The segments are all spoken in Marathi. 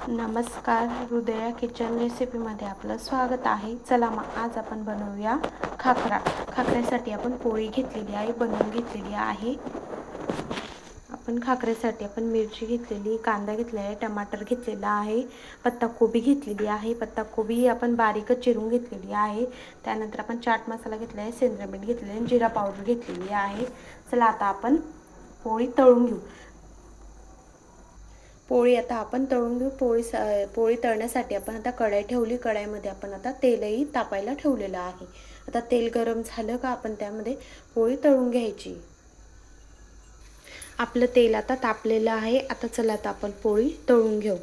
नमस्कार, हृदया किचन रेसिपीमध्ये आपलं स्वागत आहे. चला मग आज आपण बनवूया खाकरा. खाकऱ्यासाठी आपण पोळी घेतलेली आहे, बनवून घेतलेली आहे. आपण खाकऱ्यासाठी आपण मिरची घेतलेली, कांदा घेतला आहे, टमाटर घेतलेला आहे, पत्ताकोबी घेतलेली आहे. पत्ताकोबी आपण बारीकच चिरून घेतलेली आहे. त्यानंतर आपण चाट मसाला घेतला आहे, सेंद्रिय मीठ घेतलेले आहे, जिरा पावडर घेतलेली आहे. चला आता आपण पोळी तळून घेऊ. पोळी आता आपण तळून घेऊ. पोळी तळण्यासाठी आपण आता कढई ठेवली. कढईमध्ये आपण आता तेलही तापायला ठेवलेलं आहे. आता तेल गरम झालं का आपण त्यामध्ये पोळी तळून घ्यायची. आपलं तेल आता तापलेलं आहे. आता चला आता आपण पोळी तळून घेऊ.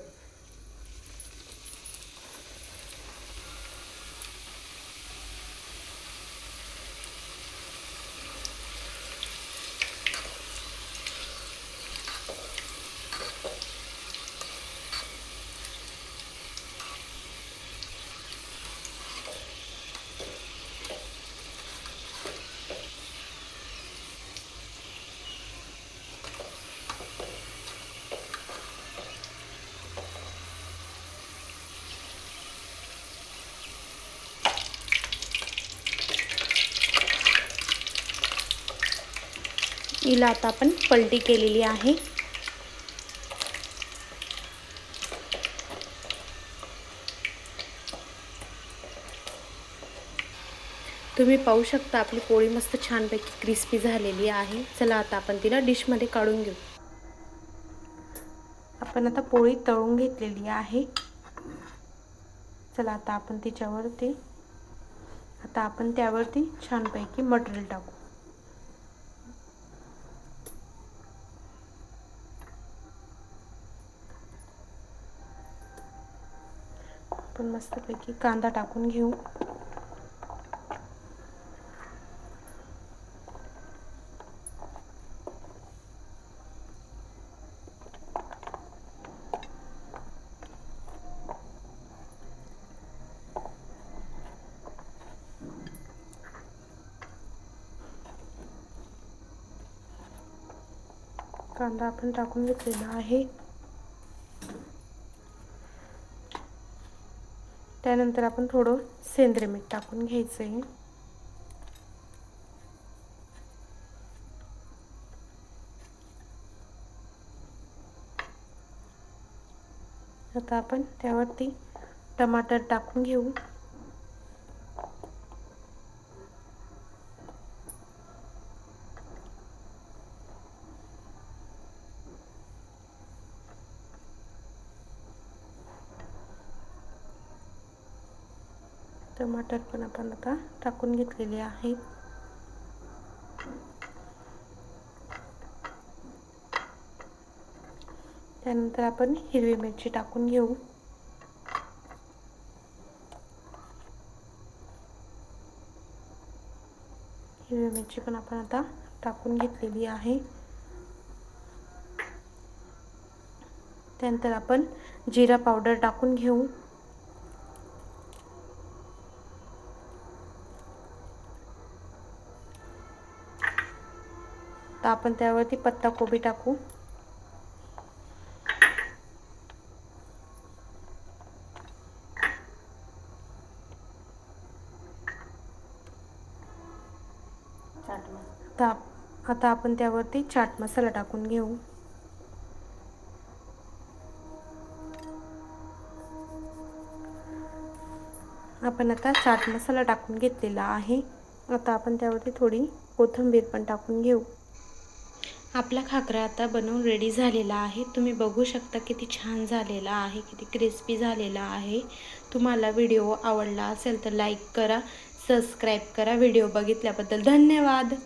हिला आता आपण पलटी केलेली आहे. तुम्ही पाहू शकता आपली पोळी मस्त छानपैकी क्रिस्पी झालेली आहे. चला आता आपण तिला डिशमध्ये काढून घेऊ. आपण आता पोळी तळून घेतलेली आहे. चला आता आपण त्यावरती छानपैकी मटेरियल टाकू. आपण मस्तपैकी कांदा टाकून घेऊ. कांदा आपण टाकून घेतलेला आहे. त्यानंतर आपण थोडं सेंद्रिय मीठ टाकून घ्यायचं आहे. आता आपण त्यावरती टमाटर टाकून घेऊ. टमाटर पण आपण आता टाकून घेतलेले आहे. त्यानंतर आपण हिरवी मिरची टाकून घेऊ. हिरवी मिरची पण आपण आता टाकून घेतलेली आहे. त्यानंतर आपण जिरा पावडर टाकून घेऊ. तर आपण त्यावरती पत्ताकोबी टाकू. आता आपण त्यावरती चाट मसाला टाकून घेऊ. आपण आता चाट मसाला टाकून घेतलेला आहे. आता आपण त्यावरती थोडी कोथिंबीर पण टाकून घेऊ. आपला खाकरा आता बनवून रेडी झालेला आहे. तुम्ही बघू शकता किती छान झालेला आहे, किती क्रिस्पी झालेला आहे. तुम्हाला व्हिडिओ आवडला असेल तर लाईक करा, सबस्क्राईब करा. व्हिडिओ बघितल्याबद्दल धन्यवाद.